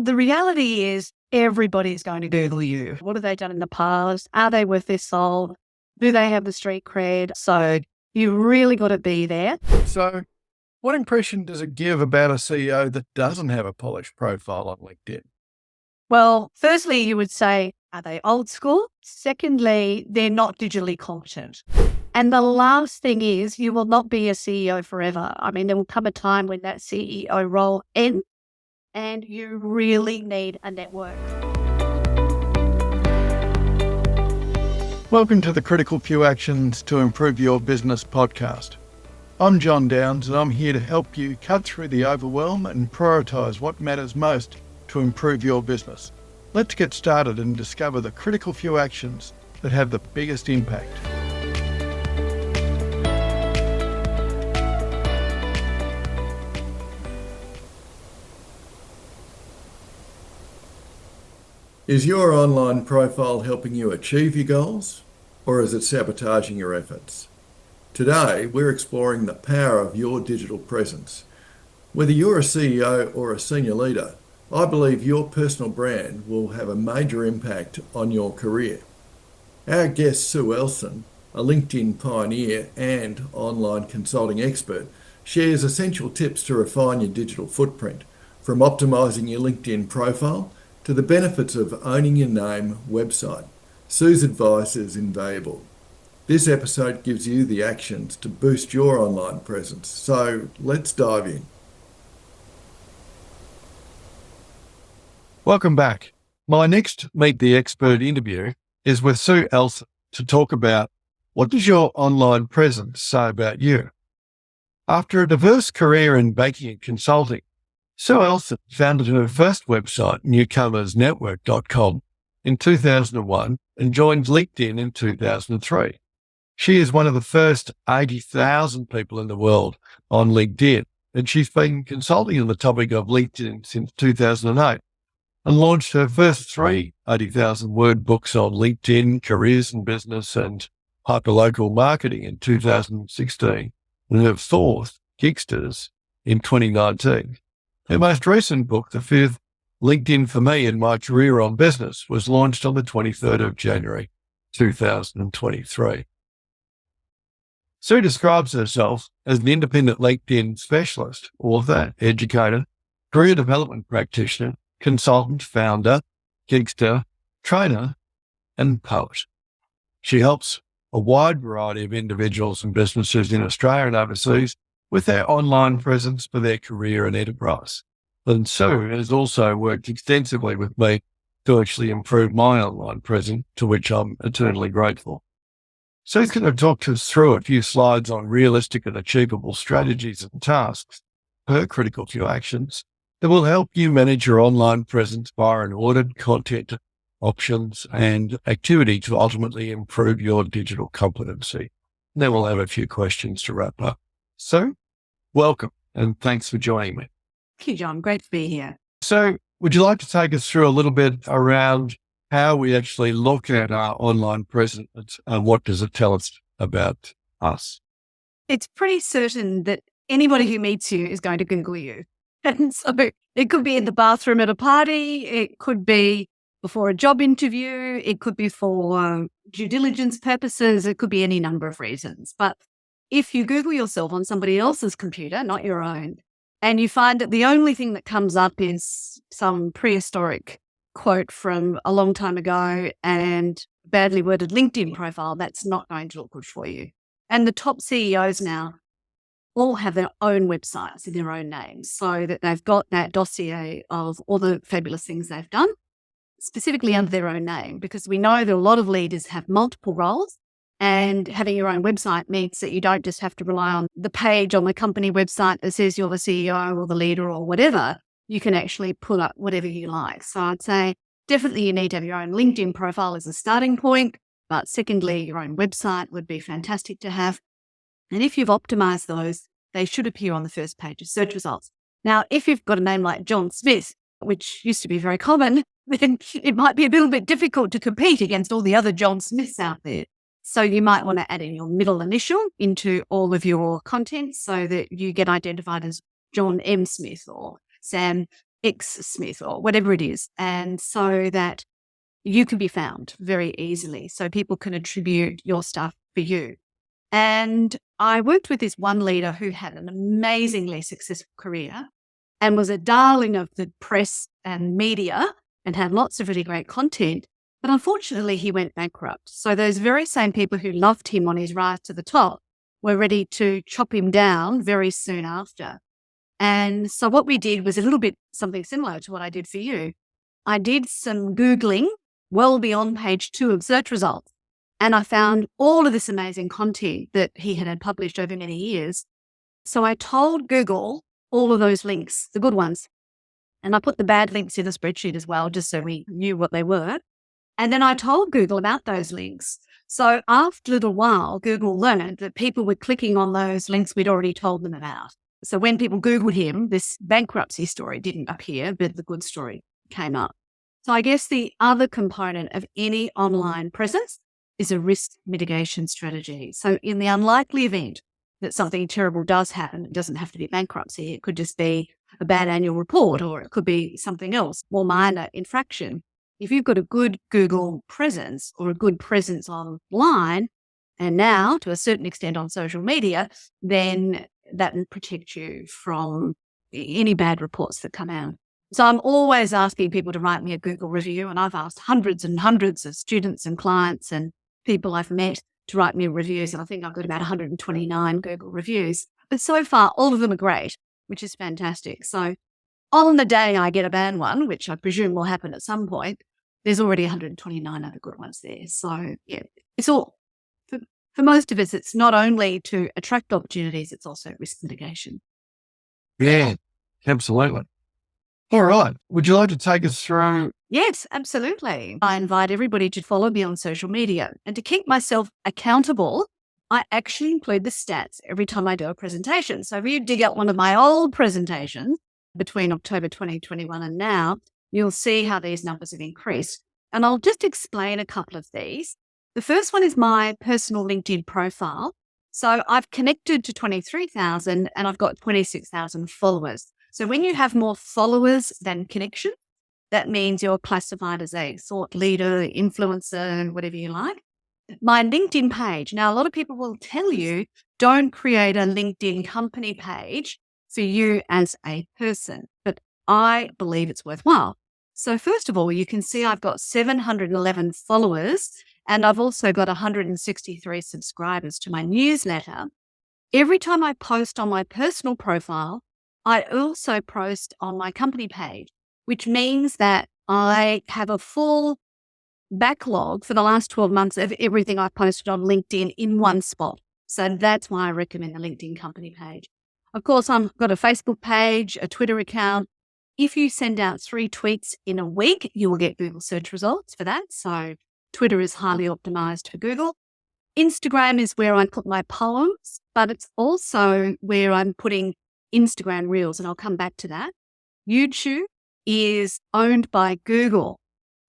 The reality is everybody's going to Google you. What have they done in the past? Are they worth their salt? Do they have the street cred? So you really got to be there. So what impression does it give about a CEO that doesn't have a polished profile on LinkedIn? Well, firstly, you would say, are they old school? Secondly, they're not digitally competent. And the last thing is you will not be a CEO forever. I mean, there will come a time when that CEO role ends and you really need a network. Welcome to the Critical Few Actions to Improve Your Business podcast. I'm John Downs and I'm here to help you cut through the overwhelm and prioritise what matters most to improve your business. Let's get started and discover the critical few actions that have the biggest impact. Is your online profile helping you achieve your goals, or is it sabotaging your efforts? Today, we're exploring the power of your digital presence. Whether you're a CEO or a senior leader, I believe your personal brand will have a major impact on your career. Our guest, Sue Ellson, a LinkedIn pioneer and online consulting expert, shares essential tips to refine your digital footprint, from optimizing your LinkedIn profile to the benefits of owning your name website. Sue's advice is invaluable. This episode gives you the actions to boost your online presence. So let's dive in. Welcome back. My next Meet the Expert interview is with Sue Ellson to talk about what does your online presence say about you. After a diverse career in banking and consulting, Sue Ellson founded her first website, newcomersnetwork.com, in 2001 and joined LinkedIn in 2003. She is one of the first 80,000 people in the world on LinkedIn, and she's been consulting on the topic of LinkedIn since 2008 and launched her first 3 80,000 word books on LinkedIn, careers and business, and hyperlocal marketing in 2016, and her 4th, Gigsters, in 2019. Her most recent book, the 5th, LinkedIn for Me and My Career on Business, was launched on the 23rd of January, 2023. Sue describes herself as an independent LinkedIn specialist, author, educator, career development practitioner, consultant, founder, gigster, trainer, and poet. She helps a wide variety of individuals and businesses in Australia and overseas with their online presence for their career and enterprise. And Sue has also worked extensively with me to actually improve my online presence, to which I'm eternally grateful. Sue's going to talk us through a few slides on realistic and achievable strategies and tasks, her critical few actions, that will help you manage your online presence via an ordered content, options, and activity to ultimately improve your digital competency. And then we'll have a few questions to wrap up. So, welcome and thanks for joining me. Thank you, John. Great to be here. So, would you like to take us through a little bit around how we actually look at our online presence and what does it tell us about us? It's pretty certain that anybody who meets you is going to Google you. And so it could be in the bathroom at a party. It could be before a job interview. It could be for due diligence purposes. It could be any number of reasons. But if you Google yourself on somebody else's computer, not your own, and you find that the only thing that comes up is some prehistoric quote from a long time ago and badly worded LinkedIn profile, that's not going to look good for you. And the top CEOs now all have their own websites in their own names, so that they've got that dossier of all the fabulous things they've done, specifically under their own name, because we know that a lot of leaders have multiple roles. And having your own website means that you don't just have to rely on the page on the company website that says you're the CEO or the leader or whatever. You can actually put up whatever you like. So I'd say definitely you need to have your own LinkedIn profile as a starting point. But secondly, your own website would be fantastic to have. And if you've optimized those, they should appear on the first page of search results. Now, if you've got a name like John Smith, which used to be very common, then it might be a little bit difficult to compete against all the other John Smiths out there. So you might want to add in your middle initial into all of your content so that you get identified as John M. Smith or Sam X Smith or whatever it is. And so that you can be found very easily. So people can attribute your stuff for you. And I worked with this one leader who had an amazingly successful career and was a darling of the press and media and had lots of really great content. But unfortunately, he went bankrupt. So those very same people who loved him on his rise to the top were ready to chop him down very soon after. And so what we did was a little bit something similar to what I did for you. I did some Googling well beyond page 2 of search results. And I found all of this amazing content that he had published over many years. So I told Google all of those links, the good ones. And I put the bad links in a spreadsheet as well, just so we knew what they were. And then I told Google about those links. So after a little while, Google learned that people were clicking on those links we'd already told them about. So when people Googled him, this bankruptcy story didn't appear, but the good story came up. So I guess the other component of any online presence is a risk mitigation strategy. So in the unlikely event that something terrible does happen, it doesn't have to be bankruptcy. It could just be a bad annual report, or it could be something else, more minor infraction. If you've got a good Google presence or a good presence online, and now to a certain extent on social media, then that will protect you from any bad reports that come out. So I'm always asking people to write me a Google review, and I've asked hundreds and hundreds of students and clients and people I've met to write me reviews, and I think I've got about 129 Google reviews. But so far, all of them are great, which is fantastic. So on the day I get a bad one, which I presume will happen at some point, there's already 129 other good ones there. So yeah, it's all, for most of us, it's not only to attract opportunities, it's also risk mitigation. Yeah, absolutely. All right. Would you like to take us through? Yes, absolutely. I invite everybody to follow me on social media. And to keep myself accountable, I actually include the stats every time I do a presentation. So if you dig out one of my old presentations between October 2021 and now, you'll see how these numbers have increased. And I'll just explain a couple of these. The first one is my personal LinkedIn profile. So I've connected to 23,000 and I've got 26,000 followers. So when you have more followers than connections, that means you're classified as a thought leader, influencer, whatever you like. My LinkedIn page. Now, a lot of people will tell you, don't create a LinkedIn company page for you as a person, but I believe it's worthwhile. So first of all, you can see I've got 711 followers and I've also got 163 subscribers to my newsletter. Every time I post on my personal profile, I also post on my company page, which means that I have a full backlog for the last 12 months of everything I've posted on LinkedIn in one spot. So that's why I recommend the LinkedIn company page. Of course, I've got a Facebook page, a Twitter account. If you send out 3 tweets in a week, you will get Google search results for that. So Twitter is highly optimized for Google. Instagram is where I put my poems, but it's also where I'm putting Instagram Reels, and I'll come back to that. YouTube is owned by Google.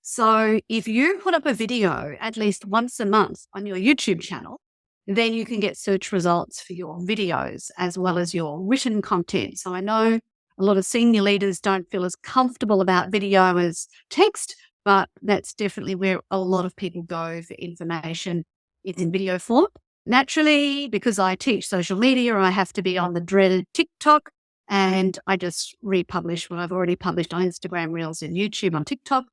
So if you put up a video at least once a month on your YouTube channel, then you can get search results for your videos as well as your written content. So I know a lot of senior leaders don't feel as comfortable about video as text, but that's definitely where a lot of people go for information is in video form. Naturally, because I teach social media, I have to be on the dreaded TikTok, and I just republish what I've already published on Instagram Reels and YouTube on TikTok.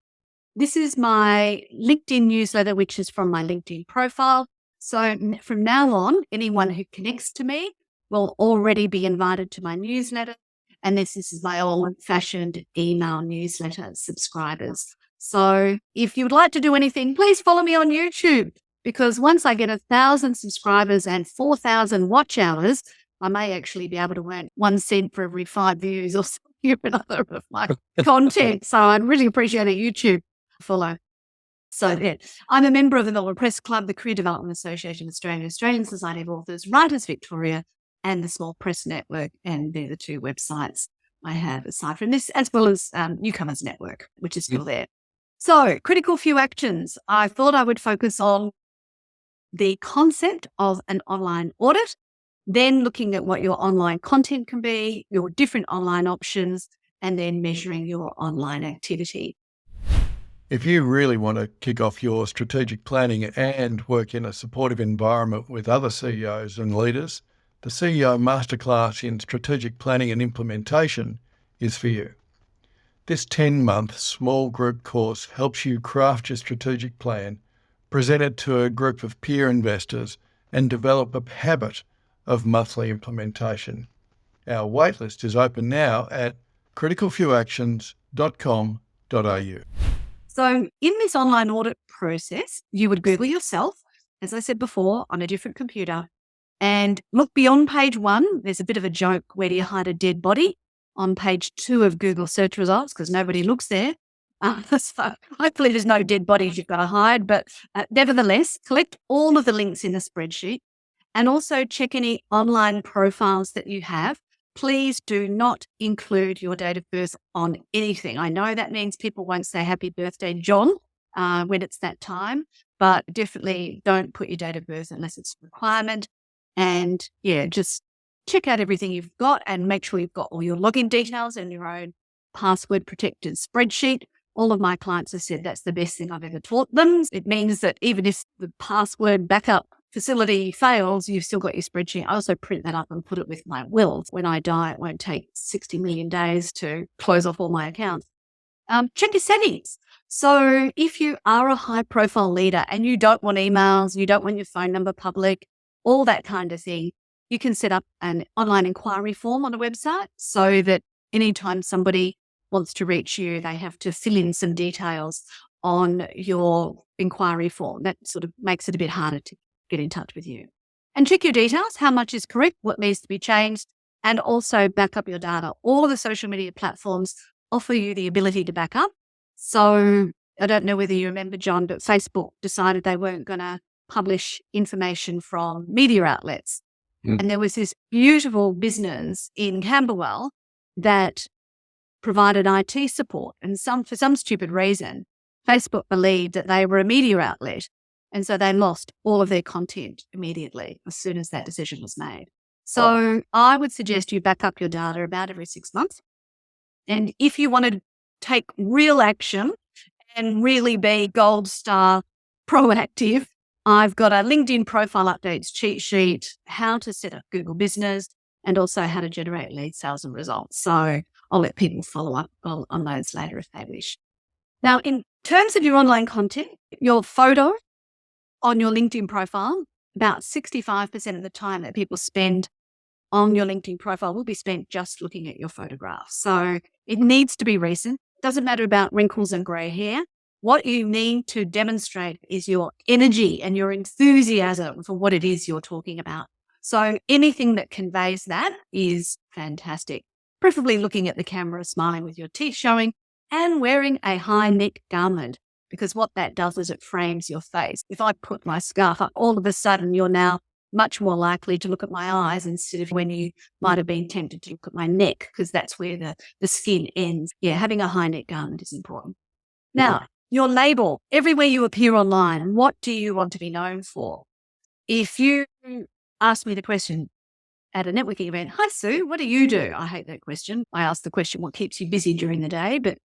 This is my LinkedIn newsletter, which is from my LinkedIn profile. So from now on, anyone who connects to me will already be invited to my newsletter. And this is my old-fashioned email newsletter subscribers. So if you would like to do anything, please follow me on YouTube. Because once I get 1,000 subscribers and 4,000 watch hours, I may actually be able to earn 1 cent for every 5 views or something or another of my content. So I'd really appreciate a YouTube follow. So yeah, I'm a member of the Melbourne Press Club, the Career Development Association of Australia, Australian Society of Authors, Writers Victoria, and the Small Press Network. And they're the 2 websites I have aside from this, as well as Newcomers Network, which is still there. So critical few actions. I thought I would focus on the concept of an online audit, then looking at what your online content can be, your different online options, and then measuring your online activity. If you really want to kick off your strategic planning and work in a supportive environment with other CEOs and leaders, the CEO Masterclass in Strategic Planning and Implementation is for you. This 10-month small group course helps you craft your strategic plan, present it to a group of peer investors, and develop a habit of monthly implementation. Our waitlist is open now at CriticalFewActions.com.au. So in this online audit process, you would Google yourself, as I said before, on a different computer, and look beyond page 1. There's a bit of a joke, where do you hide a dead body? On page 2 of Google search results, because nobody looks there. So hopefully there's no dead bodies you've got to hide, but nevertheless, collect all of the links in the spreadsheet and also check any online profiles that you have. Please do not include your date of birth on anything. I know that means people won't say happy birthday, John, when it's that time, but definitely don't put your date of birth unless it's a requirement. And just check out everything you've got and make sure you've got all your login details and your own password protected spreadsheet. All of my clients have said that's the best thing I've ever taught them. It means that even if the password backup facility fails, you've still got your spreadsheet. I also print that up and put it with my wills. When I die, it won't take 60 million days to close off all my accounts. Check your settings. So if you are a high profile leader and you don't want emails, you don't want your phone number public, all that kind of thing, you can set up an online inquiry form on a website so that anytime somebody wants to reach you, they have to fill in some details on your inquiry form. That sort of makes it a bit harder to get in touch with you. And check your details, how much is correct, what needs to be changed, and also back up your data. All of the social media platforms offer you the ability to back up. So I don't know whether you remember, John, but Facebook decided they weren't going to publish information from media outlets. And there was this beautiful business in Camberwell that provided IT support. And for some stupid reason, Facebook believed that they were a media outlet. And so they lost all of their content immediately as soon as that decision was made. So I would suggest you back up your data about every 6 months. And if you want to take real action and really be gold star proactive, I've got a LinkedIn profile updates cheat sheet, how to set up Google Business, and also how to generate lead sales and results. So I'll let people follow up on those later if they wish. Now, in terms of your online content, your photo on your LinkedIn profile, about 65% of the time that people spend on your LinkedIn profile will be spent just looking at your photograph. So it needs to be recent. Doesn't matter about wrinkles and grey hair. What you need to demonstrate is your energy and your enthusiasm for what it is you're talking about. So anything that conveys that is fantastic. Preferably looking at the camera, smiling with your teeth showing, and wearing a high neck garment, because what that does is it frames your face. If I put my scarf up, all of a sudden you're now much more likely to look at my eyes instead of when you might have been tempted to look at my neck, because that's where the skin ends. Having a high neck garment is important. Now, your label, everywhere you appear online, what do you want to be known for? If you ask me the question at a networking event, hi Sue, what do you do? I hate that question. I ask the question, what keeps you busy during the day? But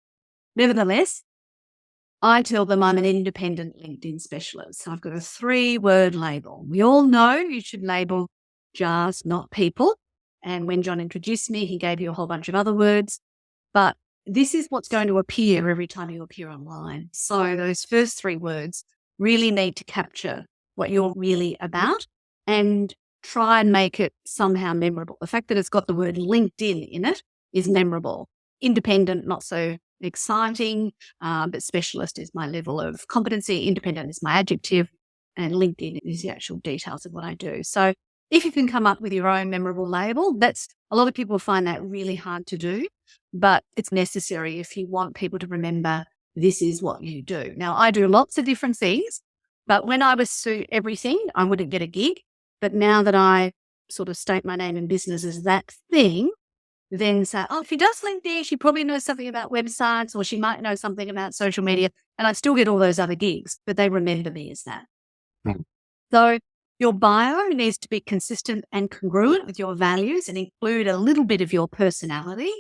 nevertheless, I tell them I'm an independent LinkedIn specialist. So I've got a 3-word label. We all know you should label jars, not people. And when John introduced me, he gave you a whole bunch of other words. But this is what's going to appear every time you appear online. So those first 3 words really need to capture what you're really about and try and make it somehow memorable. The fact that it's got the word LinkedIn in it is memorable. Independent, not so exciting, but specialist is my level of competency. Independent is my adjective, and LinkedIn is the actual details of what I do. So if you can come up with your own memorable label, a lot of people find that really hard to do, but it's necessary if you want people to remember this is what you do. Now, I do lots of different things, but when I was Sue Everything, I wouldn't get a gig. But now that I sort of state my name in business as that thing, then say, if she does LinkedIn, she probably knows something about websites, or she might know something about social media. And I still get all those other gigs, but they remember me as that. So your bio needs to be consistent and congruent with your values and include a little bit of your personality.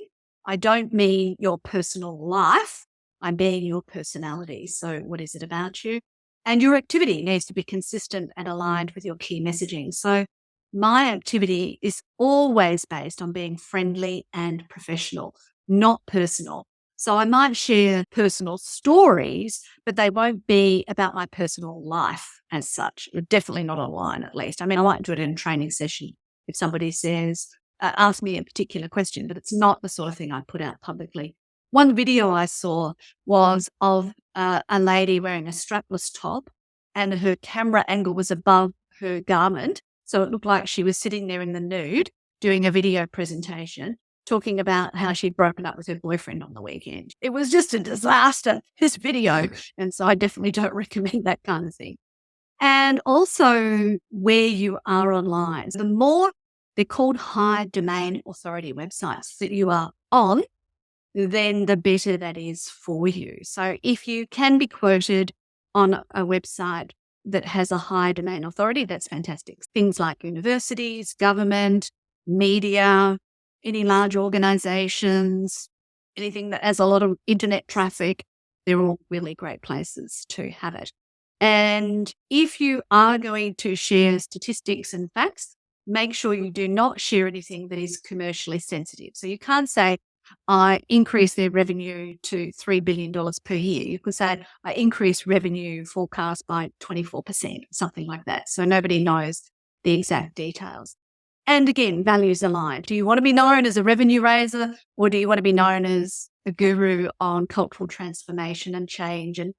I don't mean your personal life. I mean your personality. So what is it about you? And your activity needs to be consistent and aligned with your key messaging. So my activity is always based on being friendly and professional, not personal. So I might share personal stories, but they won't be about my personal life as such. Definitely not online, at least. I mean, I might do it in a training session if somebody says, ask me a particular question, but it's not the sort of thing I put out publicly. One video I saw was of a lady wearing a strapless top, and her camera angle was above her garment. So it looked like she was sitting there in the nude doing a video presentation, talking about how she'd broken up with her boyfriend on the weekend. It was just a disaster, this video. And so I definitely don't recommend that kind of thing. And also where you are online. The more, they're called high domain authority websites that you are on, then the better that is for you. So if you can be quoted on a website that has a high domain authority, that's fantastic. Things like universities, government, media, any large organizations, anything that has a lot of internet traffic, they're all really great places to have it. And if you are going to share statistics and facts, make sure you do not share anything that is commercially sensitive. So you can't say, I increase their revenue to $3 billion per year. You could say, I increase revenue forecast by 24%, something like that. So nobody knows the exact details. And again, values aligned. Do you want to be known as a revenue raiser, or do you want to be known as a guru on cultural transformation and change and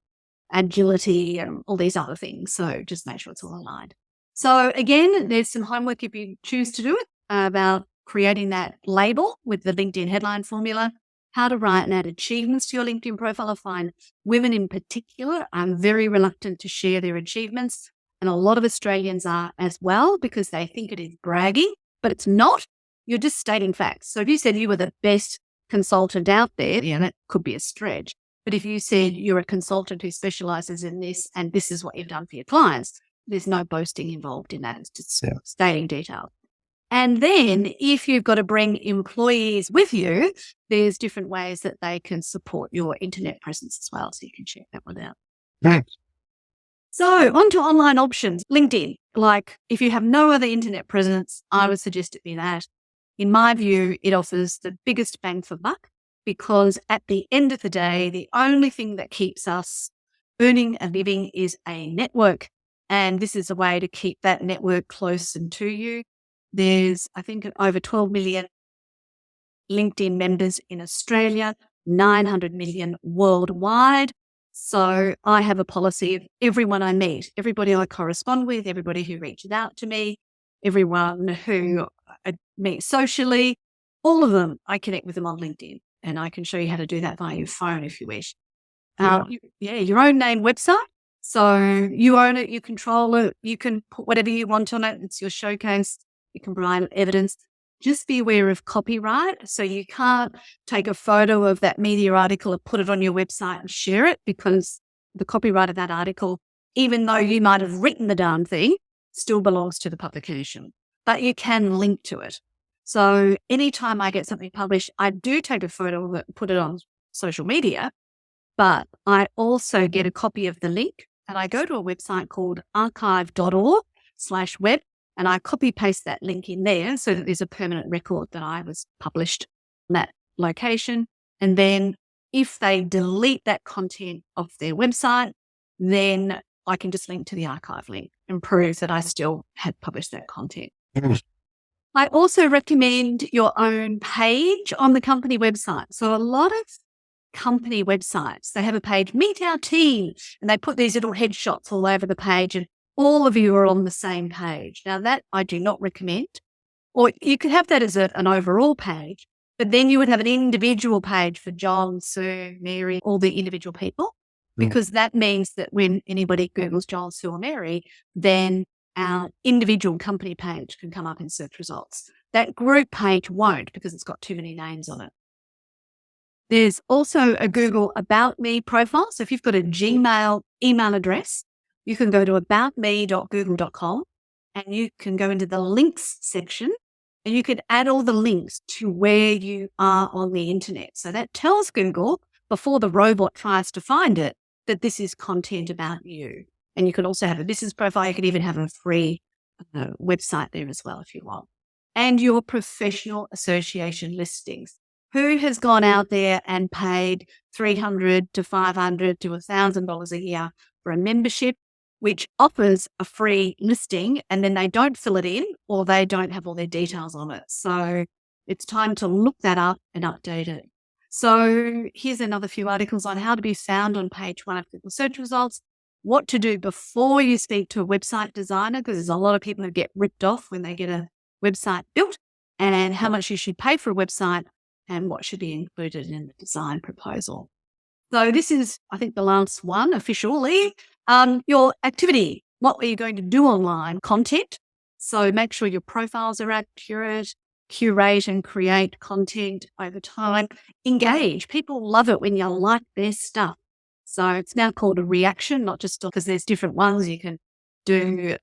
agility and all these other things? So just make sure it's all aligned. So again, there's some homework if you choose to do it about creating that label with the LinkedIn headline formula, how to write and add achievements to your LinkedIn profile. I find women in particular are very reluctant to share their achievements. And a lot of Australians are as well, because they think it is bragging, but it's not. You're just stating facts. So if you said you were the best consultant out there, that could be a stretch. But if you said you're a consultant who specializes in this and this is what you've done for your clients, there's no boasting involved in that. It's just stating detail. And then if you've got to bring employees with you, there's different ways that they can support your internet presence as well. So you can check that one out. Thanks. So on to online options. LinkedIn, like if you have no other internet presence, I would suggest it be that. In my view, it offers the biggest bang for buck, because at the end of the day, the only thing that keeps us earning a living is a network. And this is a way to keep that network close and to you. There's, I think, over 12 million LinkedIn members in Australia, 900 million worldwide. So I have a policy of everyone I meet, everybody I correspond with, everybody who reaches out to me, everyone who I meet socially, all of them, I connect with them on LinkedIn. And I can show you how to do that via your phone if you wish. Your own name website. So you own it, you control it, you can put whatever you want on it. It's your showcase. You can provide evidence. Just be aware of copyright. So you can't take a photo of that media article and put it on your website and share it, because the copyright of that article, even though you might have written the darn thing, still belongs to the publication. But you can link to it. So anytime I get something published, I do take a photo of it and put it on social media, but I also get a copy of the link and I go to a website called archive.org/web. And I copy paste that link in there so that there's a permanent record that I was published on that location. And then if they delete that content off their website, then I can just link to the archive link and prove that I still had published that content. I also recommend your own page on the company website. So a lot of company websites, they have a page, meet our team, and they put these little headshots all over the page, and all of you are on the same page. Now that I do not recommend, or you could have that as an overall page, but then you would have an individual page for John, Sue, Mary, all the individual people, because that means that when anybody Googles John, Sue or Mary, then our individual company page can come up in search results. That group page won't, because it's got too many names on it. There's also a Google About Me profile. So if you've got a Gmail email address, you can go to aboutme.google.com and you can go into the links section and you could add all the links to where you are on the internet. So that tells Google, before the robot tries to find it, that this is content about you. And you could also have a business profile. You could even have a free website there as well if you want. And your professional association listings. Who has gone out there and paid $300 to $500 to $1,000 a year for a membership, which offers a free listing, and then they don't fill it in or they don't have all their details on it? So it's time to look that up and update it. So here's another few articles on how to be found on page 1 of Google search results, what to do before you speak to a website designer, because there's a lot of people who get ripped off when they get a website built, and how much you should pay for a website and what should be included in the design proposal. So this is, I think, the last one officially. Your activity. What are you going to do online? Content. So make sure your profiles are accurate, curate and create content over time. Engage. People love it when you like their stuff. So it's now called a reaction, not just because there's different ones you can do.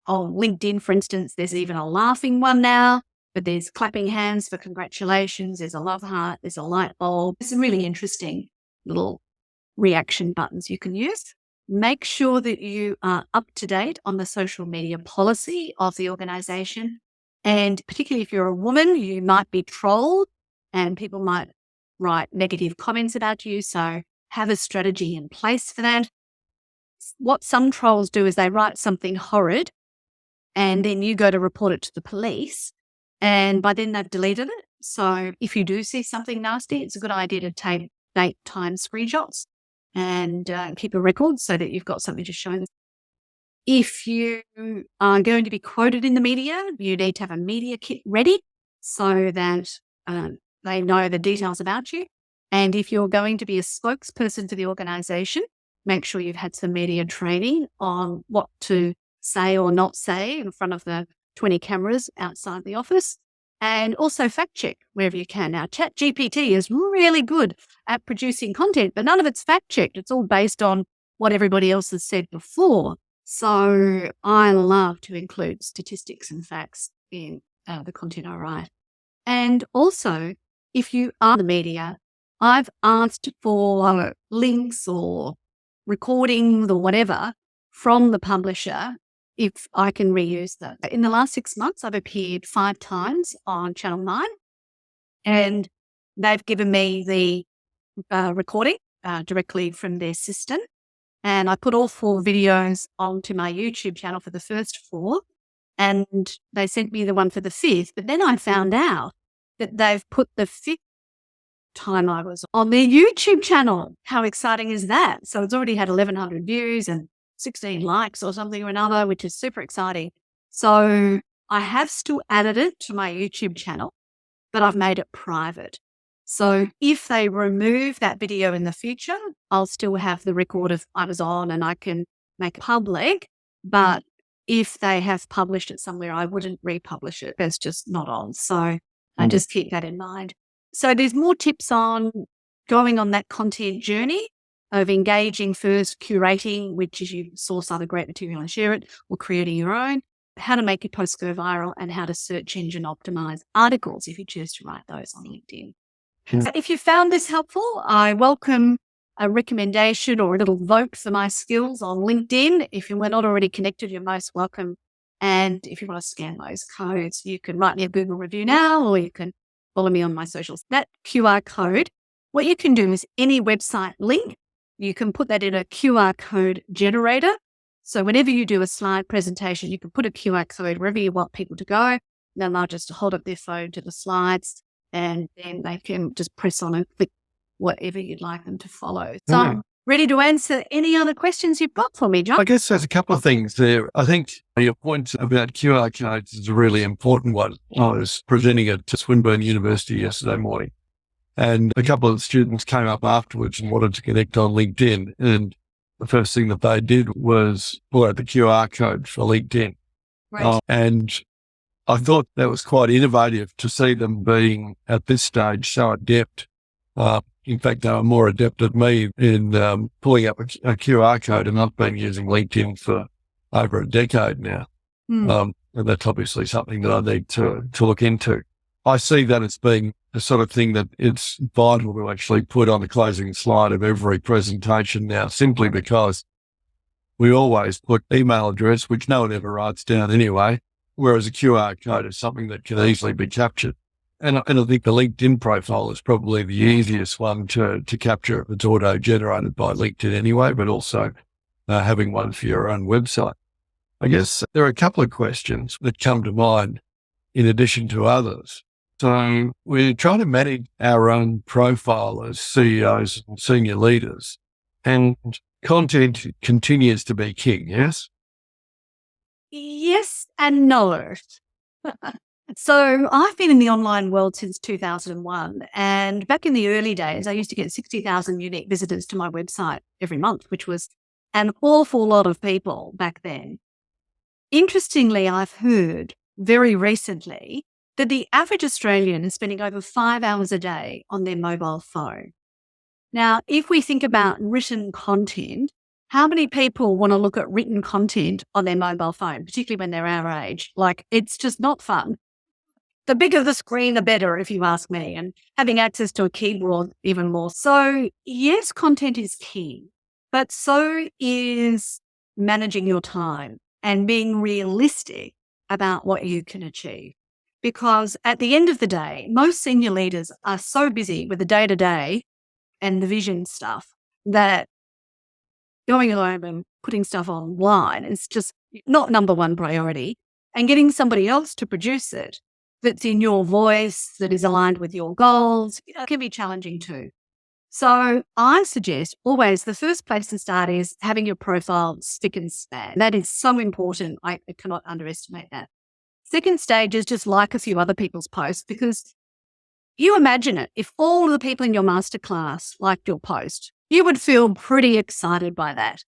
On LinkedIn, for instance, there's even a laughing one now, but there's clapping hands for congratulations. There's a love heart. There's a light bulb. There's some really interesting little reaction buttons you can use. Make sure that you are up to date on the social media policy of the organization. And particularly if you're a woman, you might be trolled and people might write negative comments about you. So have a strategy in place for that. What some trolls do is they write something horrid and then you go to report it to the police, and by then they've deleted it. So if you do see something nasty, it's a good idea to take date, time screenshots and keep a record so that you've got something to show them. If you are going to be quoted in the media, you need to have a media kit ready so that they know the details about you. And if you're going to be a spokesperson for the organization, make sure you've had some media training on what to say or not say in front of the 20 cameras outside the office. And also fact check wherever you can. Now, ChatGPT is really good at producing content, but none of it's fact checked. It's all based on what everybody else has said before. So I love to include statistics and facts in the content I write. And also, if you are the media, I've asked for links or recordings or whatever from the publisher if I can reuse them. In the last 6 months, I've appeared 5 times on Channel 9, and they've given me the recording directly from their system. And I put all 4 videos onto my YouTube channel for the first 4, and they sent me the one for the 5th. But then I found out that they've put the 5th time I was on their YouTube channel. How exciting is that? So it's already had 1,100 views and 16 likes or something or another, which is super exciting. So I have still added it to my YouTube channel, but I've made it private. So if they remove that video in the future, I'll still have the record of I was on and I can make it public. But if they have published it somewhere, I wouldn't republish it. It's just not on. So I just keep that in mind. So there's more tips on going on that content journey of engaging first, curating, which is you source other great material and share it, or creating your own, how to make your posts go viral, and how to search engine optimize articles if you choose to write those on LinkedIn. So if you found this helpful, I welcome a recommendation or a little vote for my skills on LinkedIn. If you were not already connected, you're most welcome. And if you want to scan those codes, you can write me a Google review now, or you can follow me on my socials. That QR code, what you can do is any website link, you can put that in a QR code generator. So whenever you do a slide presentation, you can put a QR code wherever you want people to go. Then they'll just hold up their phone to the slides, and then they can just press on and click whatever you'd like them to follow. So I'm ready to answer any other questions you've got for me, John. I guess there's a couple of things there. I think your point about QR codes is a really important one. I was presenting it to Swinburne University yesterday morning, and a couple of students came up afterwards and wanted to connect on LinkedIn. And the first thing that they did was pull out the QR code for LinkedIn. Right. And I thought that was quite innovative to see them being at this stage so adept. In fact, they were more adept than me in pulling up a QR code, and I've been using LinkedIn for over a decade now. And that's obviously something that I need to look into. I see that as being the sort of thing that it's vital to actually put on the closing slide of every presentation now, simply because we always put email address, which no one ever writes down anyway, whereas a QR code is something that can easily be captured. And I think the LinkedIn profile is probably the easiest one to capture if it's auto-generated by LinkedIn anyway, but also having one for your own website. I guess there are a couple of questions that come to mind in addition to others. So we're trying to manage our own profile as CEOs and senior leaders, and content continues to be king, yes? Yes and no. So I've been in the online world since 2001. And back in the early days, I used to get 60,000 unique visitors to my website every month, which was an awful lot of people back then. Interestingly, I've heard very recently that the average Australian is spending over 5 hours a day on their mobile phone. Now, if we think about written content, how many people want to look at written content on their mobile phone, particularly when they're our age? Like, it's just not fun. The bigger the screen, the better, if you ask me, and having access to a keyboard even more. So yes, content is key, but so is managing your time and being realistic about what you can achieve. Because at the end of the day, most senior leaders are so busy with the day-to-day and the vision stuff that going home and putting stuff online is just not number one priority. And getting somebody else to produce it that's in your voice, that is aligned with your goals, can be challenging too. So I suggest always the first place to start is having your profile spick and span. That is so important. I cannot underestimate that. Second stage is just like a few other people's posts, because you imagine it. If all of the people in your masterclass liked your post, you would feel pretty excited by that.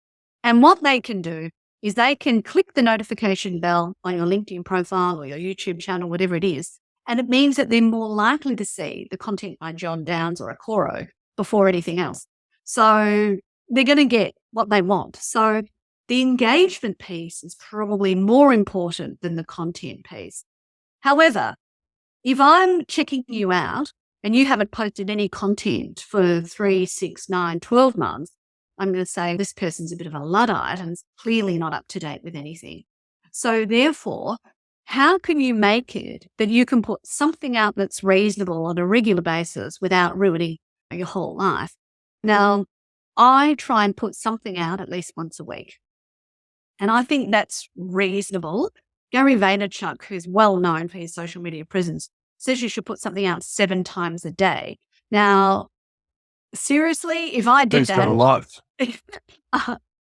And what they can do is they can click the notification bell on your LinkedIn profile or your YouTube channel, whatever it is. And it means that they're more likely to see the content by John Downes or a Coro before anything else. So they're going to get what they want. So the engagement piece is probably more important than the content piece. However, if I'm checking you out and you haven't posted any content for 3, 6, 9, 12 months, I'm going to say this person's a bit of a Luddite and is clearly not up to date with anything. So therefore, how can you make it that you can put something out that's reasonable on a regular basis without ruining your whole life? Now, I try and put something out at least once a week. And I think that's reasonable. Gary Vaynerchuk, who's well known for his social media presence, says you should put something out 7 times a day. Now, seriously, if I did Who's got a life?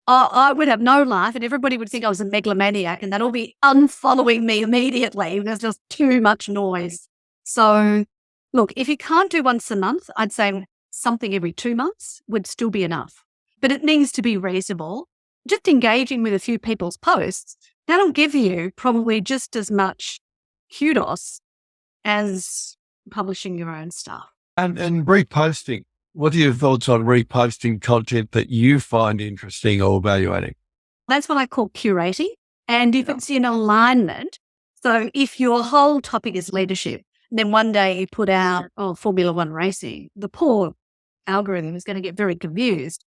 I would have no life and everybody would think I was a megalomaniac and they'd all be unfollowing me immediately. There's just too much noise. So look, if you can't do once a month, I'd say something every 2 months would still be enough. But it needs to be reasonable. Just engaging with a few people's posts, that'll give you probably just as much kudos as publishing your own stuff. And reposting. What are your thoughts on reposting content that you find interesting or evaluating? That's what I call curating. And if it's in alignment, so if your whole topic is leadership, then one day you put out, Formula One racing, the poor algorithm is going to get very confused.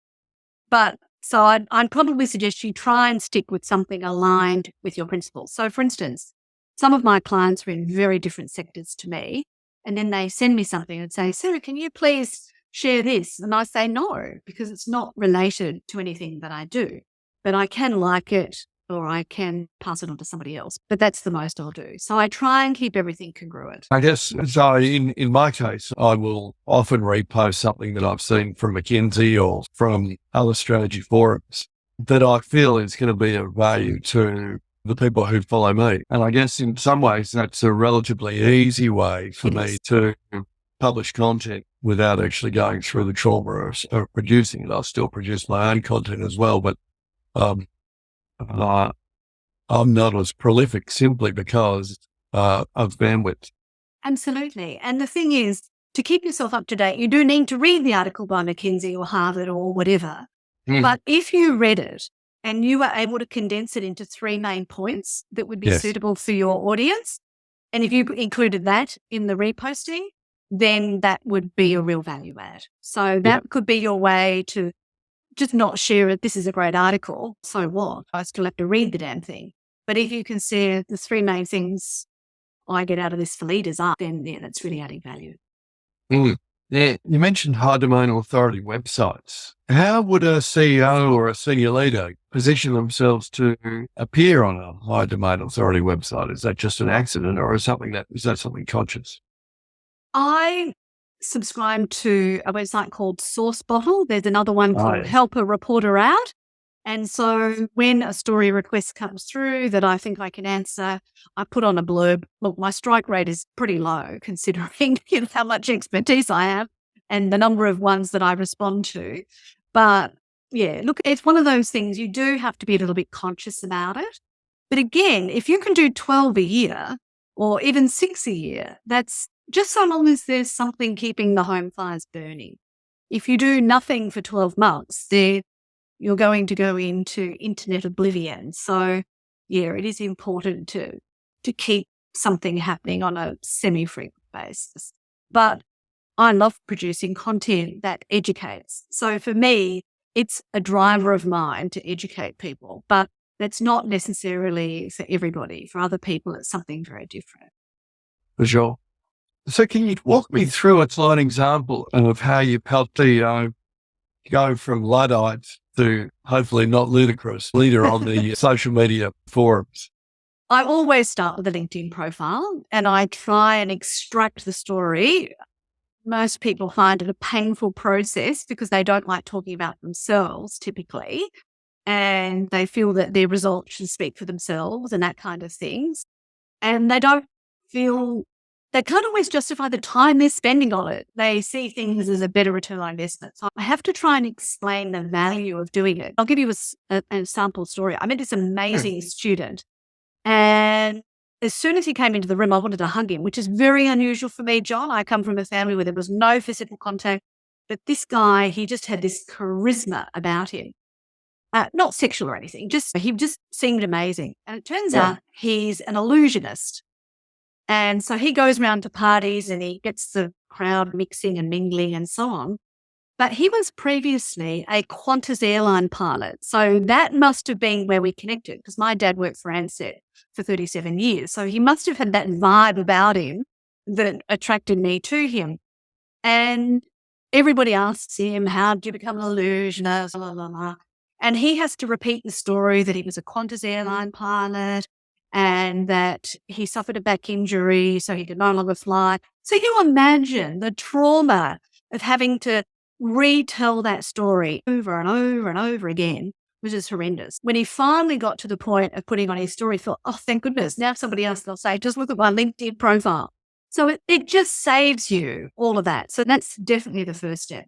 But so I'd probably suggest you try and stick with something aligned with your principles. So for instance, some of my clients are in very different sectors to me, and then they send me something and say, Sarah, can you please share this? And I say no, because it's not related to anything that I do, but I can like it or I can pass it on to somebody else. But that's the most I'll do. So I try and keep everything congruent. I guess, so in my case, I will often repost something that I've seen from McKinsey or from other strategy forums that I feel is going to be of value to the people who follow me. And I guess in some ways, that's a relatively easy way for me to publish content without actually going through the trauma of producing it. I'll still produce my own content as well, but I'm not as prolific simply because of bandwidth. Absolutely. And the thing is, to keep yourself up to date, you do need to read the article by McKinsey or Harvard or whatever. But if you read it and you were able to condense it into 3 main points that would be Yes. suitable for your audience, and if you included that in the reposting, then that would be a real value add. So that could be your way to just not share it. This is a great article. So what? I still have to read the damn thing. But if you can see the 3 main things I get out of this for leaders up, then that's really adding value. Yeah, you mentioned high domain authority websites. How would a CEO or a senior leader position themselves to appear on a high domain authority website? Is that just an accident, or is that something conscious? I subscribe to a website called Source Bottle. There's another one called yes. Help a Reporter Out. And so when a story request comes through that I think I can answer, I put on a blurb. Look, my strike rate is pretty low considering how much expertise I have and the number of ones that I respond to. But yeah, look, it's one of those things you do have to be a little bit conscious about it. But again, if you can do 12 a year or even 6 a year, that's just so long as there's something keeping the home fires burning. If you do nothing for 12 months, you're going to go into internet oblivion. So yeah, it is important to keep something happening on a semi-frequent basis. But I love producing content that educates. So for me, it's a driver of mine to educate people, but that's not necessarily for everybody. For other people, it's something very different. For sure. So can you walk me through a slight example of how you've helped the go from Luddite to hopefully not ludicrous leader on the social media forums? I always start with a LinkedIn profile and I try and extract the story. Most people find it a painful process because they don't like talking about themselves typically, and they feel that their results should speak for themselves and that kind of things. And they can't always justify the time they're spending on it. They see things as a better return on investment. So I have to try and explain the value of doing it. I'll give you a sample story. I met this amazing student, and as soon as he came into the room, I wanted to hug him, which is very unusual for me, John. I come from a family where there was no physical contact, but this guy, he just had this charisma about him. Not sexual or anything, he just seemed amazing. And it turns out he's an illusionist. And so he goes around to parties and he gets the crowd mixing and mingling and so on. But he was previously a Qantas airline pilot. So that must have been where we connected, because my dad worked for Ansett for 37 years. So he must have had that vibe about him that attracted me to him. And everybody asks him, how did you become an illusionist? Blah, blah, blah. And he has to repeat the story that he was a Qantas airline pilot and that he suffered a back injury, so he could no longer fly. So you imagine the trauma of having to retell that story over and over and over again, which is horrendous. When he finally got to the point of putting on his story, he thought, oh, thank goodness, now somebody else will say, just look at my LinkedIn profile. So it just saves you all of that. So that's definitely the first step.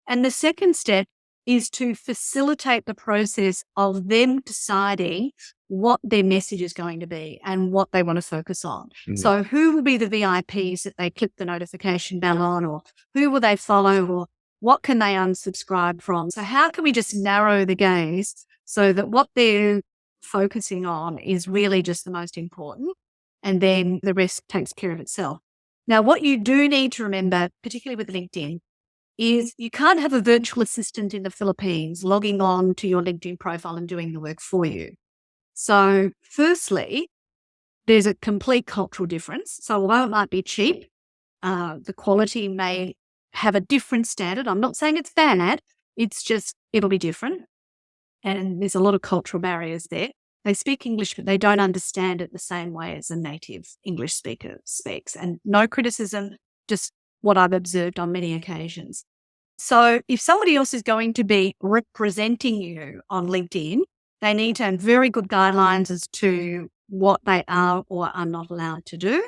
And the second step is to facilitate the process of them deciding what their message is going to be and what they want to focus on. Mm-hmm. So who will be the VIPs that they click the notification bell on, or who will they follow, or what can they unsubscribe from? So how can we just narrow the gaze so that what they're focusing on is really just the most important, and then the rest takes care of itself. Now, what you do need to remember, particularly with LinkedIn, is you can't have a virtual assistant in the Philippines logging on to your LinkedIn profile and doing the work for you. So firstly, there's a complete cultural difference. So although it might be cheap, the quality may have a different standard. I'm not saying it's bad. It's just, it'll be different. And there's a lot of cultural barriers there. They speak English, but they don't understand it the same way as a native English speaker speaks. And no criticism, just what I've observed on many occasions. So if somebody else is going to be representing you on LinkedIn, they need to have very good guidelines as to what they are or are not allowed to do,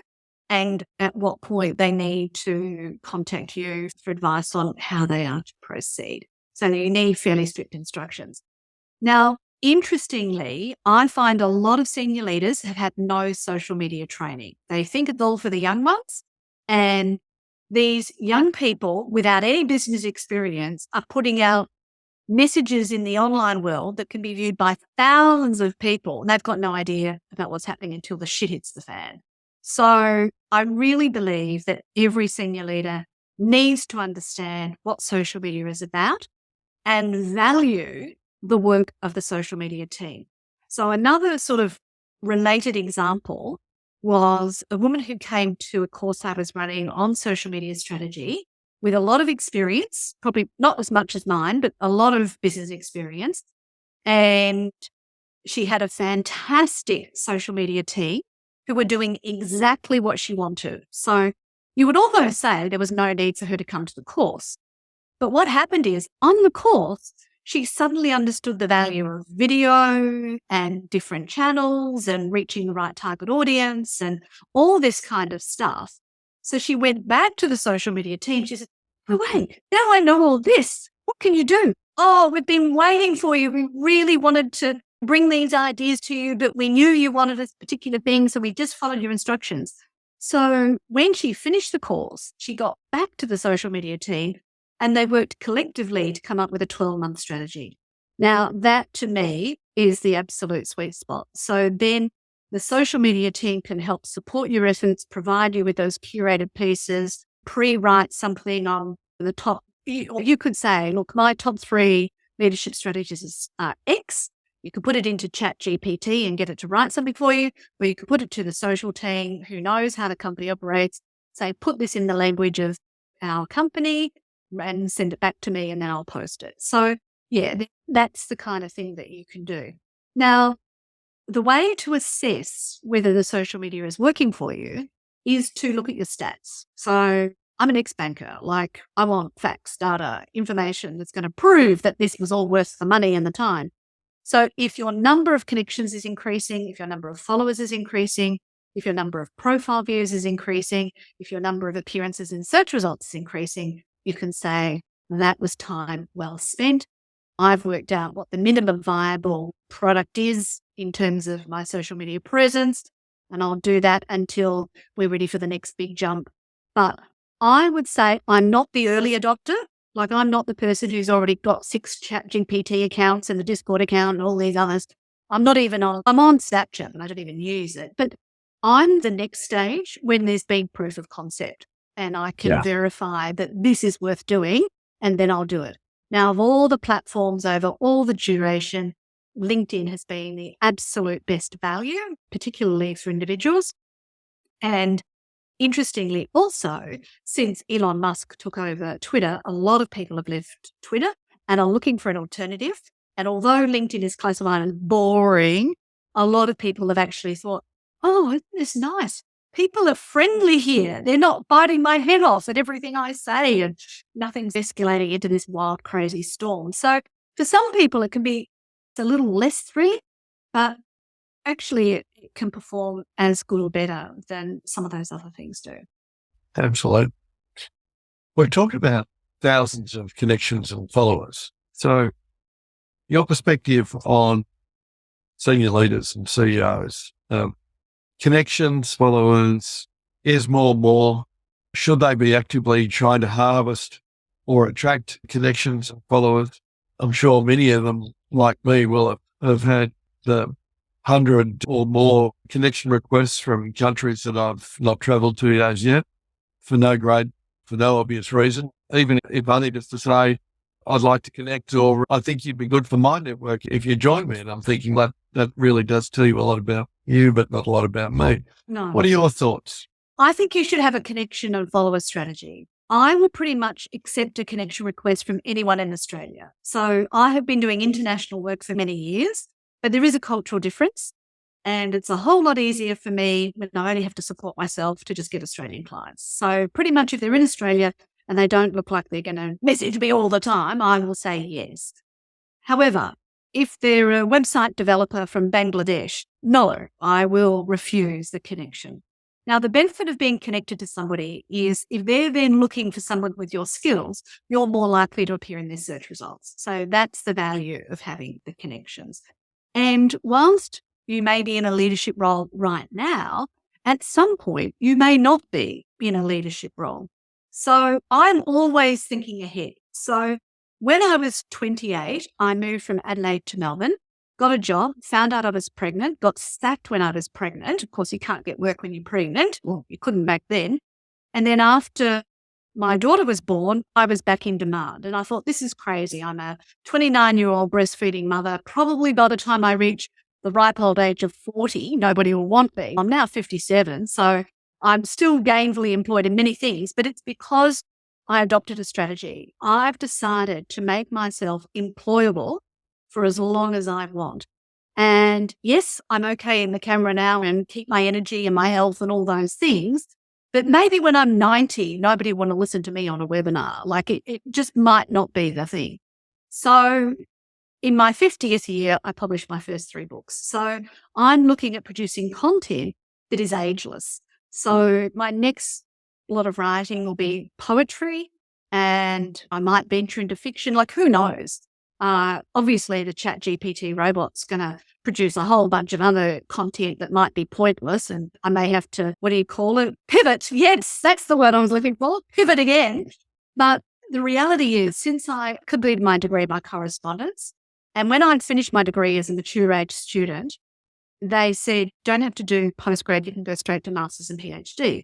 and at what point they need to contact you for advice on how they are to proceed. So you need fairly strict instructions. Now, interestingly, I find a lot of senior leaders have had no social media training. They think it's all for the young ones, and these young people without any business experience are putting out messages in the online world that can be viewed by thousands of people, and they've got no idea about what's happening until the shit hits the fan. So I really believe that every senior leader needs to understand what social media is about and value the work of the social media team. So another sort of related example was a woman who came to a course I was running on social media strategy with a lot of experience, probably not as much as mine, but a lot of business experience. And she had a fantastic social media team who were doing exactly what she wanted. So you would almost say there was no need for her to come to the course. But what happened is on the course, she suddenly understood the value of video and different channels and reaching the right target audience and all this kind of stuff. So she went back to the social media team. She said, "Oh, wait, now I know all this. What can you do? Oh, we've been waiting for you. We really wanted to bring these ideas to you, but we knew you wanted this particular thing, so we just followed your instructions." So when she finished the course, she got back to the social media team and they worked collectively to come up with a 12-month strategy. Now, that to me is the absolute sweet spot. So then the social media team can help support your efforts, provide you with those curated pieces, pre-write something on the top. You could say, look, my top 3 leadership strategies are X. You could put it into ChatGPT and get it to write something for you, or you could put it to the social team who knows how the company operates, say, put this in the language of our company and send it back to me and then I'll post it. So yeah, that's the kind of thing that you can do. Now, the way to assess whether the social media is working for you is to look at your stats. So I'm an ex-banker. Like, I want facts, data, information that's going to prove that this was all worth the money and the time. So if your number of connections is increasing, if your number of followers is increasing, if your number of profile views is increasing, if your number of appearances in search results is increasing, you can say that was time well spent. I've worked out what the minimum viable product is in terms of my social media presence, and I'll do that until we're ready for the next big jump. But I would say I'm not the early adopter. Like, I'm not the person who's already got 6 ChatGPT accounts and the Discord account and all these others. I'm on Snapchat and I don't even use it. But I'm the next stage when there's been proof of concept and I can verify that this is worth doing, and then I'll do it. Now, of all the platforms over all the duration, LinkedIn has been the absolute best value, particularly for individuals. And interestingly, also, since Elon Musk took over Twitter, a lot of people have left Twitter and are looking for an alternative. And although LinkedIn is close to mine and boring, a lot of people have actually thought, oh, isn't this nice? People are friendly here. They're not biting my head off at everything I say, and nothing's escalating into this wild, crazy storm. So for some people, it can be a little less thrilling, but actually it can perform as good or better than some of those other things do. Absolutely. We're talking about thousands of connections and followers. So your perspective on senior leaders and CEOs, connections, followers, is more. Should they be actively trying to harvest or attract connections and followers? I'm sure many of them, like me, will have had the 100 or more connection requests from countries that I've not travelled to as yet for no obvious reason. Even if only just to say, I'd like to connect, or I think you'd be good for my network if you join me. And I'm thinking that really does tell you a lot about you, but not a lot about me. No. What are your thoughts? I think you should have a connection and follower strategy. I will pretty much accept a connection request from anyone in Australia. So I have been doing international work for many years, but there is a cultural difference. And it's a whole lot easier for me when I only have to support myself to just get Australian clients. So pretty much if they're in Australia and they don't look like they're going to message me all the time, I will say yes. However, if they're a website developer from Bangladesh, no, I will refuse the connection. Now, the benefit of being connected to somebody is if they're then looking for someone with your skills, you're more likely to appear in their search results. So that's the value of having the connections. And whilst you may be in a leadership role right now, at some point you may not be in a leadership role. So I'm always thinking ahead. So when I was 28, I moved from Adelaide to Melbourne, got a job, found out I was pregnant, got sacked when I was pregnant. Of course, you can't get work when you're pregnant. Well, you couldn't back then. And then after my daughter was born, I was back in demand. And I thought, this is crazy. I'm a 29-year-old breastfeeding mother. Probably by the time I reach the ripe old age of 40, nobody will want me. I'm now 57, so I'm still gainfully employed in many things, but it's because I adopted a strategy. I've decided to make myself employable for as long as I want. And yes, I'm okay in the camera now and keep my energy and my health and all those things. But maybe when I'm 90, nobody will want to listen to me on a webinar. Like it just might not be the thing. So in my 50th year, I published my first 3 books. So I'm looking at producing content that is ageless. So my next lot of writing will be poetry, and I might venture into fiction. Like, who knows? Obviously, the ChatGPT robot's going to produce a whole bunch of other content that might be pointless, and I may have to, what do you call it? Pivot. Yes, that's the word I was looking for. Pivot again. But the reality is, since I completed my degree by correspondence, and when I finished my degree as a mature age student, they said, don't have to do postgrad, you can go straight to master's and PhD.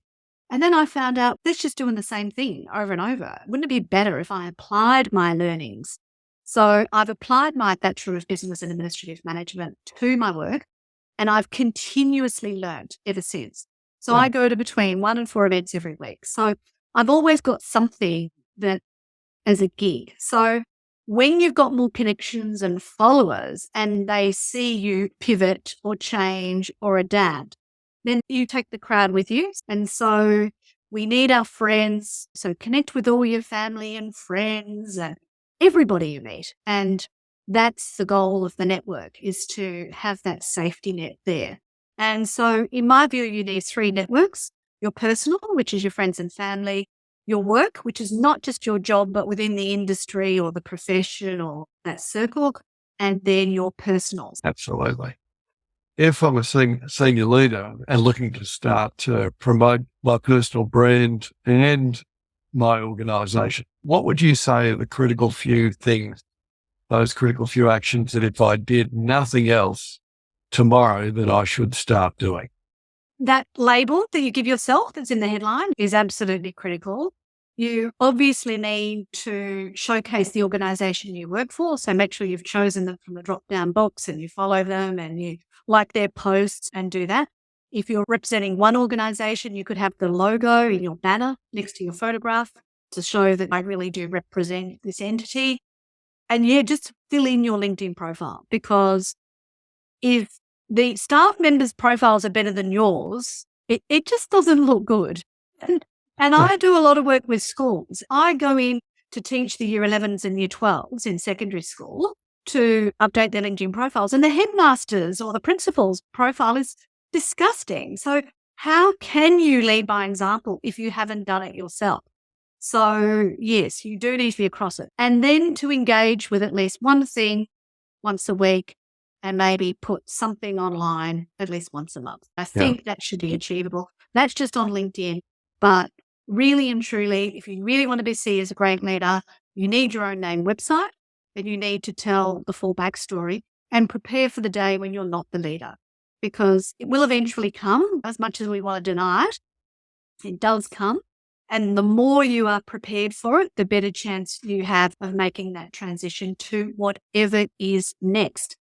And then I found out that's just doing the same thing over and over. Wouldn't it be better if I applied my learnings? So I've applied my Bachelor of Business and Administrative Management to my work, and I've continuously learned ever since. So I go to between 1 and 4 events every week. So I've always got something that as a gig. So when you've got more connections and followers and they see you pivot or change or adapt, then you take the crowd with you. And so we need our friends. So connect with all your family and friends and everybody you meet. And that's the goal of the network, is to have that safety net there. And so in my view, you need 3 networks: your personal, which is your friends and family; your work, which is not just your job, but within the industry or the profession or that circle; and then your personal. Absolutely. If I'm a senior leader and looking to start to promote my personal brand and my organisation, what would you say are the critical few things, those critical few actions that if I did nothing else tomorrow that I should start doing? That label that you give yourself that's in the headline is absolutely critical. You obviously need to showcase the organisation you work for. So make sure you've chosen them from the drop-down box and you follow them and you like their posts and do that. If you're representing one organisation, you could have the logo in your banner next to your photograph to show that I really do represent this entity. And yeah, just fill in your LinkedIn profile, because if the staff members' profiles are better than yours, it just doesn't look good. And I do a lot of work with schools. I go in to teach the year 11s and year 12s in secondary school to update their LinkedIn profiles. And the headmaster's or the principal's profile is disgusting. So how can you lead by example if you haven't done it yourself? So yes, you do need to be across it. And then to engage with at least one thing once a week and maybe put something online at least once a month. I think that should be achievable. That's just on LinkedIn. But really and truly, if you really want to be seen as a great leader, you need your own name website and you need to tell the full backstory and prepare for the day when you're not the leader, because it will eventually come. As much as we want to deny it, it does come. And the more you are prepared for it, the better chance you have of making that transition to whatever is next.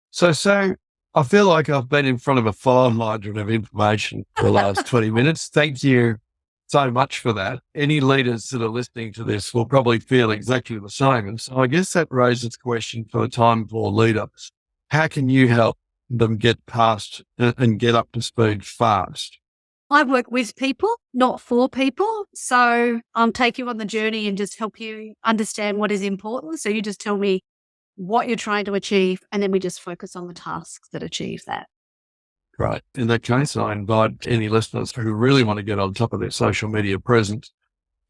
So I feel like I've been in front of a fire hydrant of information for the last 20 minutes. Thank you so much for that. Any leaders that are listening to this will probably feel exactly the same. And so I guess that raises the question for the time for leaders. How can you help them get past and get up to speed fast? I work with people, not for people. So I'll take you on the journey and just help you understand what is important. So you just tell me what you're trying to achieve, and then we just focus on the tasks that achieve that. Right. In that case, I invite any listeners who really want to get on top of their social media presence,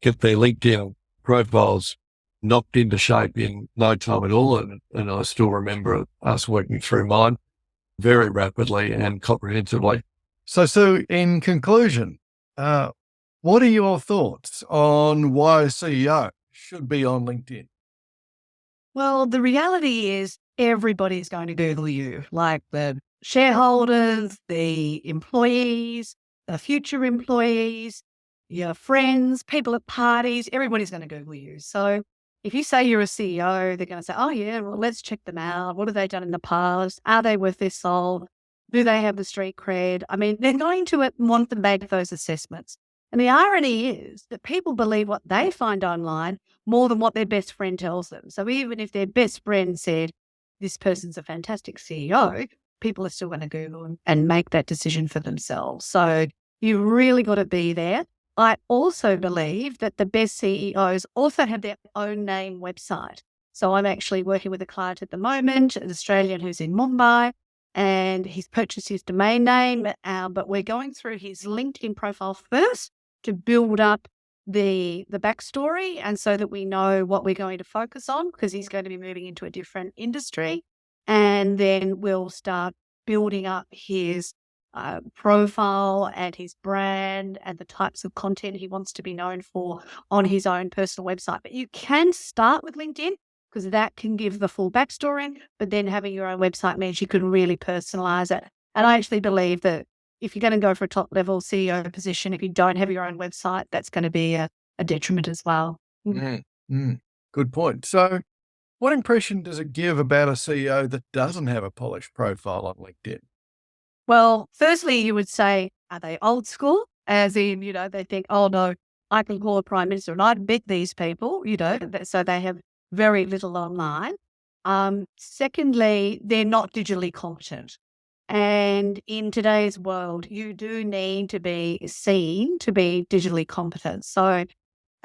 get their LinkedIn profiles knocked into shape in no time at all. And I still remember us working through mine very rapidly and comprehensively. So in conclusion, what are your thoughts on why a CEO should be on LinkedIn? Well, the reality is everybody's going to Google you, like the shareholders, the employees, the future employees, your friends, people at parties, everybody's going to Google you. So if you say you're a CEO, they're going to say, oh, yeah, well, let's check them out. What have they done in the past? Are they worth their salt? Do they have the street cred? I mean, they're going to want to make those assessments. And the irony is that people believe what they find online more than what their best friend tells them. So even if their best friend said, this person's a fantastic CEO, people are still going to Google and make that decision for themselves. So you really got to be there. I also believe that the best CEOs also have their own name website. So I'm actually working with a client at the moment, an Australian who's in Mumbai, and he's purchased his domain name, but we're going through his LinkedIn profile first to build up the backstory, and so that we know what we're going to focus on, because he's going to be moving into a different industry. And then we'll start building up his profile and his brand and the types of content he wants to be known for on his own personal website. But you can start with LinkedIn because that can give the full backstory, but then having your own website means you can really personalize it. And I actually believe that if you're going to go for a top level CEO position, if you don't have your own website, that's going to be a detriment as well. Good point. So what impression does it give about a CEO that doesn't have a polished profile on LinkedIn? Well, firstly, you would say, are they old school? As in, they think, oh no, I can call a prime minister and I'd bet these people, so they have very little online. Secondly, they're not digitally competent. And in today's world, you do need to be seen to be digitally competent. So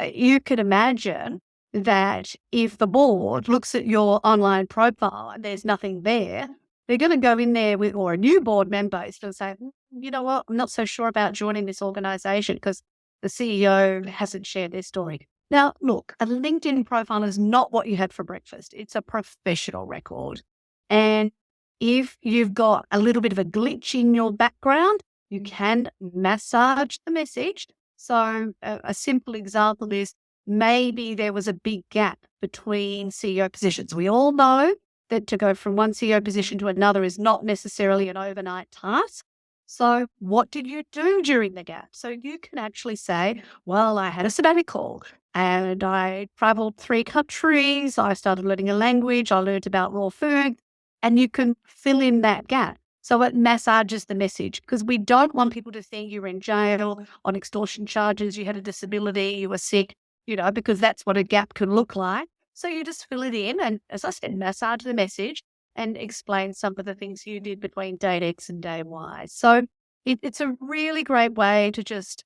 you could imagine that if the board looks at your online profile and there's nothing there, they're going to go in there or a new board member is going to say, you know what, I'm not so sure about joining this organization because the CEO hasn't shared their story. Now, look, a LinkedIn profile is not what you had for breakfast. It's a professional record. And if you've got a little bit of a glitch in your background, you can massage the message. So a simple example is maybe there was a big gap between CEO positions. We all know that to go from one CEO position to another is not necessarily an overnight task. So what did you do during the gap? So you can actually say, well, I had a sabbatical and I traveled 3 countries. I started learning a language. I learned about raw food. And you can fill in that gap. So it massages the message, because we don't want people to think you were in jail on extortion charges, you had a disability, you were sick, because that's what a gap can look like. So you just fill it in and, as I said, massage the message and explain some of the things you did between date X and day Y. So it's a really great way to just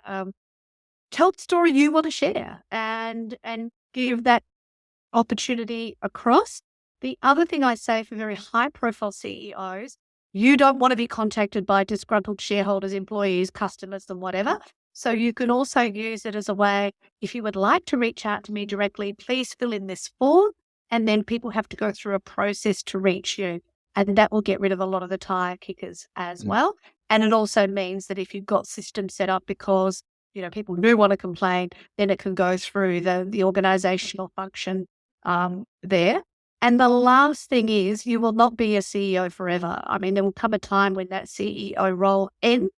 tell the story you want to share and give that opportunity across. The other thing I say for very high-profile CEOs, you don't want to be contacted by disgruntled shareholders, employees, customers, and whatever. So you can also use it as a way, if you would like to reach out to me directly, please fill in this form, and then people have to go through a process to reach you. And that will get rid of a lot of the tire kickers as well. And it also means that if you've got systems set up because, people do want to complain, then it can go through the organizational function there. And the last thing is, you will not be a CEO forever. I mean, there will come a time when that CEO role ends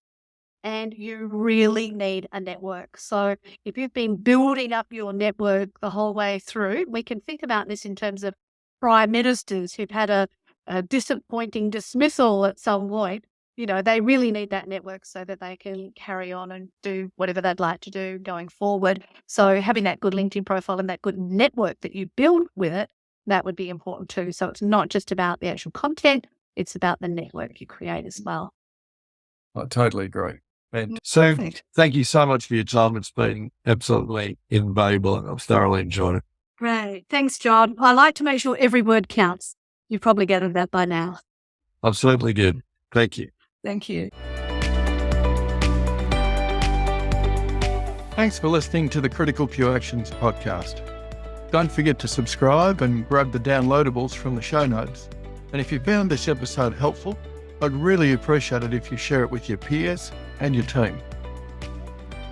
and you really need a network. So if you've been building up your network the whole way through, we can think about this in terms of prime ministers who've had a disappointing dismissal at some point. They really need that network so that they can carry on and do whatever they'd like to do going forward. So having that good LinkedIn profile and that good network that you build with it, that would be important too. So it's not just about the actual content, it's about the network you create as well. I totally agree. And so thank you so much for your time. It's been absolutely invaluable and I've thoroughly enjoyed it. Great. Thanks, John. I like to make sure every word counts. You've probably gathered that by now. Absolutely good. Thank you. Thank you. Thanks for listening to the CriticalFewActions podcast. Don't forget to subscribe and grab the downloadables from the show notes. And if you found this episode helpful, I'd really appreciate it if you share it with your peers and your team.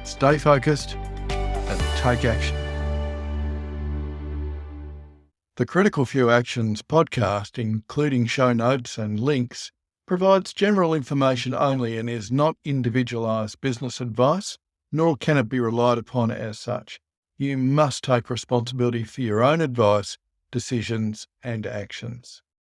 Stay focused and take action. The Critical Few Actions podcast, including show notes and links, provides general information only and is not individualised business advice, nor can it be relied upon as such. You must take responsibility for your own advice, decisions, and actions.